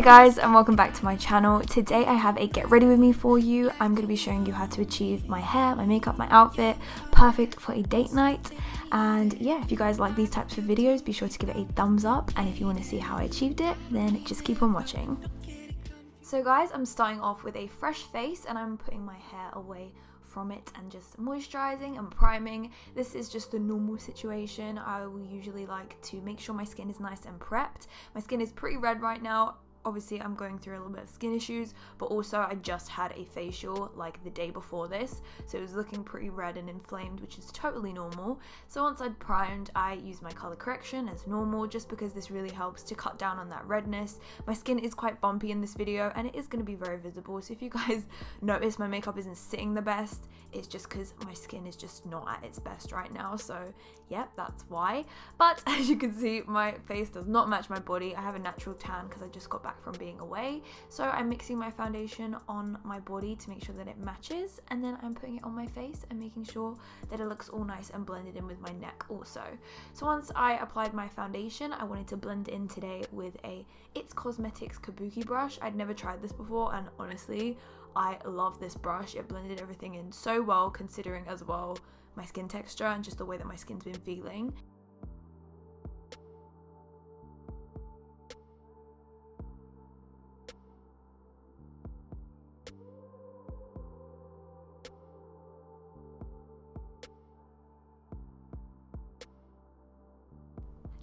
Hey guys, and welcome back to my channel. Today I have a get ready with me for you. I'm going to be showing you how to achieve my hair, my makeup, my outfit, perfect for a date night. And yeah, if you guys like these types of videos, be sure to give it a thumbs up, and if you want to see how I achieved it, then just keep on watching. So guys, I'm starting off with a fresh face and I'm putting my hair away from it and just moisturizing and priming. This is just the normal situation. I will usually like to make sure my skin is nice and prepped. My skin is pretty red right now. Obviously I'm going through a little bit of skin issues, but also I just had a facial like the day before this, so it was looking pretty red and inflamed, which is totally normal. So once I'd primed, I used my color correction as normal, just because this really helps to cut down on that redness. My skin is quite bumpy in this video and it is going to be very visible, so if you guys notice my makeup isn't sitting the best, it's just because my skin is just not at its best right now. So yeah, that's why. But as you can see, my face does not match my body. I have a natural tan because I just got back from being away, so I'm mixing my foundation on my body to make sure that it matches, and then I'm putting it on my face and making sure that it looks all nice and blended in with my neck also. So once I applied my foundation, I wanted to blend in today with a It's Cosmetics Kabuki brush. I'd never tried this before, and honestly I love this brush. It blended everything in so well, considering as well my skin texture and just the way that my skin's been feeling.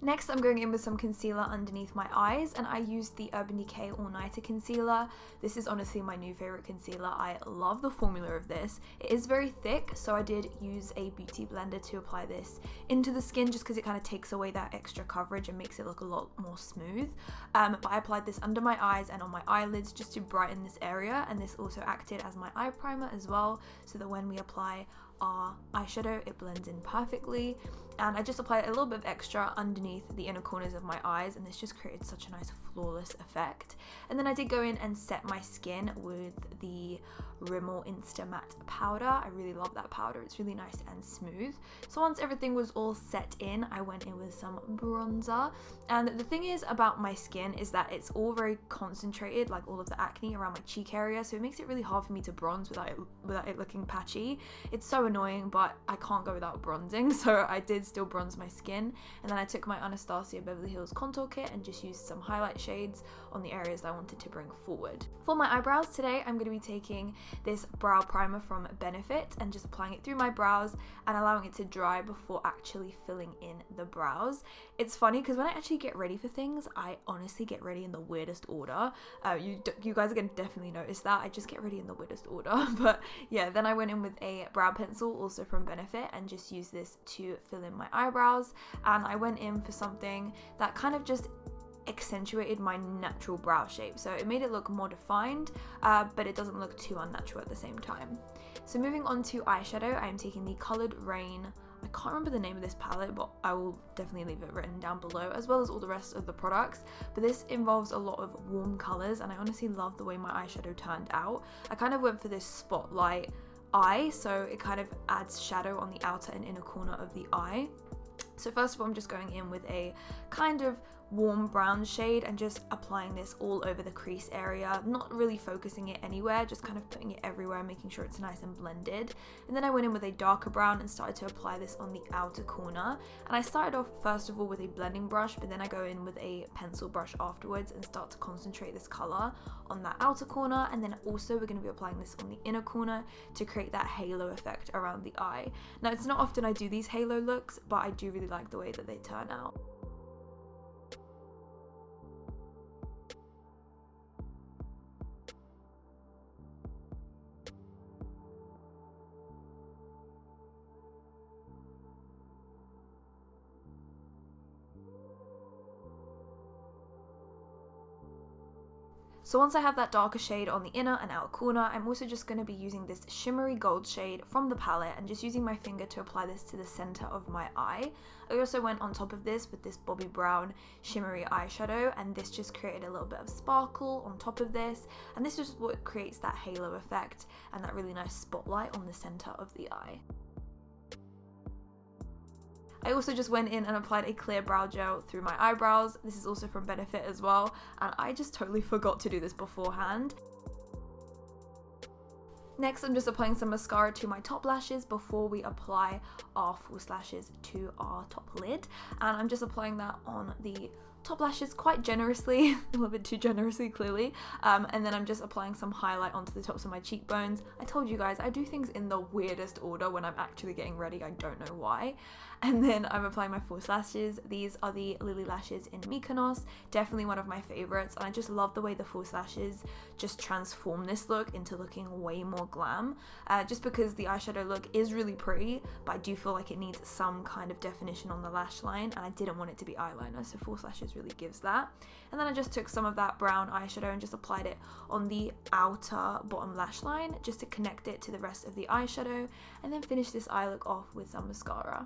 Next, I'm going in with some concealer underneath my eyes, and I used the Urban Decay All Nighter Concealer. This is honestly my new favorite concealer. I love the formula of this. It is very thick, so I did use a beauty blender to apply this into the skin, just because it kind of takes away that extra coverage and makes it look a lot more smooth. But I applied this under my eyes and on my eyelids just to brighten this area, and this also acted as my eye primer as well, so that when we apply our eyeshadow, it blends in perfectly. And I just applied a little bit of extra underneath the inner corners of my eyes, and this just created such a nice flawless effect. And then I did go in and set my skin with the Rimmel Insta Matte powder. I really love that powder. It's really nice and smooth. So once everything was all set in, I went in with some bronzer. And the thing is about my skin is that it's all very concentrated, like all of the acne around my cheek area, so it makes it really hard for me to bronze without it looking patchy. It's so annoying, but I can't go without bronzing, so I did still bronze my skin. And then I took my Anastasia Beverly Hills Contour Kit and just used some highlight shades on the areas that I wanted to bring forward. For my eyebrows today, I'm going to be taking this brow primer from Benefit and just applying it through my brows and allowing it to dry before actually filling in the brows. It's funny because when I actually get ready for things, I honestly get ready in the weirdest order. You guys are going to definitely notice that. I just get ready in the weirdest order. But yeah, then I went in with a brow pencil also from Benefit and just used this to fill in my eyebrows. And I went in for something that kind of just accentuated my natural brow shape, so it made it look more defined, but it doesn't look too unnatural at the same time. So moving on to eyeshadow, I am taking the coloured Raine. I can't remember the name of this palette, but I will definitely leave it written down below, as well as all the rest of the products. But this involves a lot of warm colours, and I honestly love the way my eyeshadow turned out. I kind of went for this spotlight eye, so it kind of adds shadow on the outer and inner corner of the eye. So first of all, I'm just going in with a kind of warm brown shade and just applying this all over the crease area, not really focusing it anywhere, just kind of putting it everywhere, making sure it's nice and blended. And then I went in with a darker brown and started to apply this on the outer corner. And I started off first of all with a blending brush, but then I go in with a pencil brush afterwards and start to concentrate this color on that outer corner. And then also we're going to be applying this on the inner corner to create that halo effect around the eye. Now, it's not often I do these halo looks, but I do really like the way that they turn out. So once I have that darker shade on the inner and outer corner, I'm also just going to be using this shimmery gold shade from the palette and just using my finger to apply this to the center of my eye. I also went on top of this with this Bobbi brown shimmery eyeshadow, and this just created a little bit of sparkle on top of this, and this is what creates that halo effect and that really nice spotlight on the center of the eye. I also just went in and applied a clear brow gel through my eyebrows. This is also from Benefit as well, and I just totally forgot to do this beforehand. Next, I'm just applying some mascara to my top lashes before we apply our false lashes to our top lid. And I'm just applying that on the top lashes quite generously, a little bit too generously clearly, and then I'm just applying some highlight onto the tops of my cheekbones. I told you guys, I do things in the weirdest order when I'm actually getting ready, I don't know why. And then I'm applying my false lashes. These are the Lily lashes in Mykonos, definitely one of my favorites, and I just love the way the false lashes just transform this look into looking way more glam, just because the eyeshadow look is really pretty, but I do feel like it needs some kind of definition on the lash line, and I didn't want it to be eyeliner, so false lashes really gives that. And then I just took some of that brown eyeshadow and just applied it on the outer bottom lash line just to connect it to the rest of the eyeshadow, and then finish this eye look off with some mascara.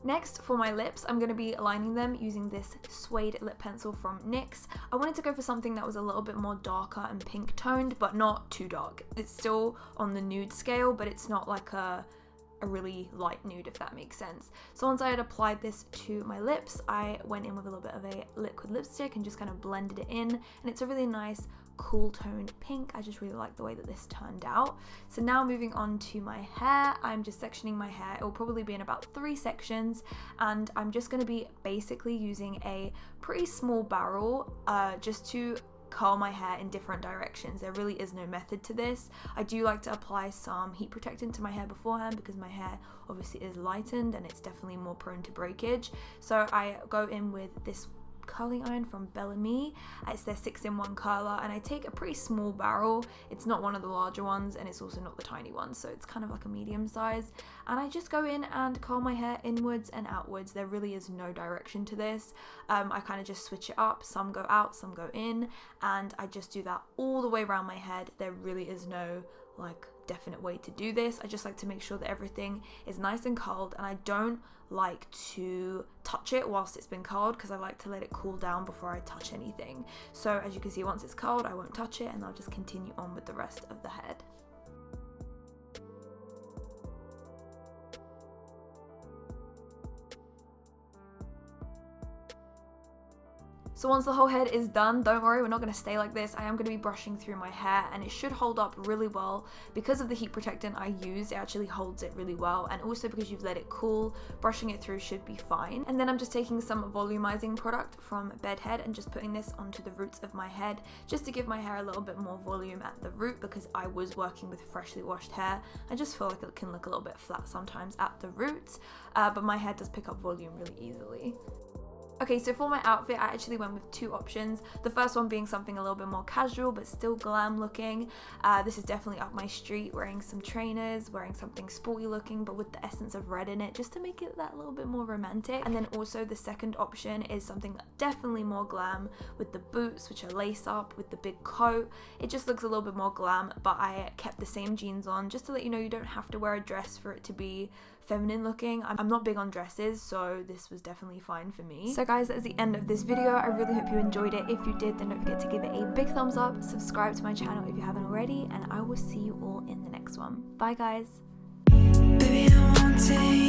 Next, for my lips, I'm going to be lining them using this Suede lip pencil from NYX. I wanted to go for something that was a little bit more darker and pink toned, but not too dark. It's still on the nude scale, but it's not like a really light nude, if that makes sense. So once I had applied this to my lips, I went in with a little bit of a liquid lipstick and just kind of blended it in, and it's a really nice cool toned pink. I just really like the way that this turned out. So now moving on to my hair, I'm just sectioning my hair. It will probably be in about 3 sections, and I'm just going to be basically using a pretty small barrel just to curl my hair in different directions. There really is no method to this. I do like to apply some heat protectant to my hair beforehand because my hair obviously is lightened and it's definitely more prone to breakage. So I go in with this curling iron from Bellamy. It's their 6-in-1 curler, and I take a pretty small barrel. It's not one of the larger ones, and it's also not the tiny one, so it's kind of like a medium size. And I just go in and curl my hair inwards and outwards. There really is no direction to this. I kind of just switch it up. Some go out, some go in, and I just do that all the way around my head. There really is no like definite way to do this. I just like to make sure that everything is nice and curled, and I don't like to touch it whilst it's been curled because I like to let it cool down before I touch anything. So as you can see, once it's curled, I won't touch it, and I'll just continue on with the rest of the head. So once the whole head is done, don't worry, we're not going to stay like this. I am going to be brushing through my hair, and it should hold up really well. Because of the heat protectant I use, it actually holds it really well, and also because you've let it cool, brushing it through should be fine. And then I'm just taking some volumizing product from Bedhead and just putting this onto the roots of my head, just to give my hair a little bit more volume at the root, because I was working with freshly washed hair. I just feel like it can look a little bit flat sometimes at the roots, but my hair does pick up volume really easily. Okay, so for my outfit, I actually went with 2 options. The first one being something a little bit more casual, but still glam looking. This is definitely up my street, wearing some trainers, wearing something sporty looking, but with the essence of red in it, just to make it that little bit more romantic. And then also the second option is something definitely more glam, with the boots, which are lace up, with the big coat. It just looks a little bit more glam, but I kept the same jeans on, just to let you know you don't have to wear a dress for it to be feminine looking. I'm not big on dresses, so this was definitely fine for me. So guys, that's the end of this video. I really hope you enjoyed it. If you did, then don't forget to give it a big thumbs up, subscribe to my channel if you haven't already, and I will see you all in the next one. Bye guys. Baby, I won't take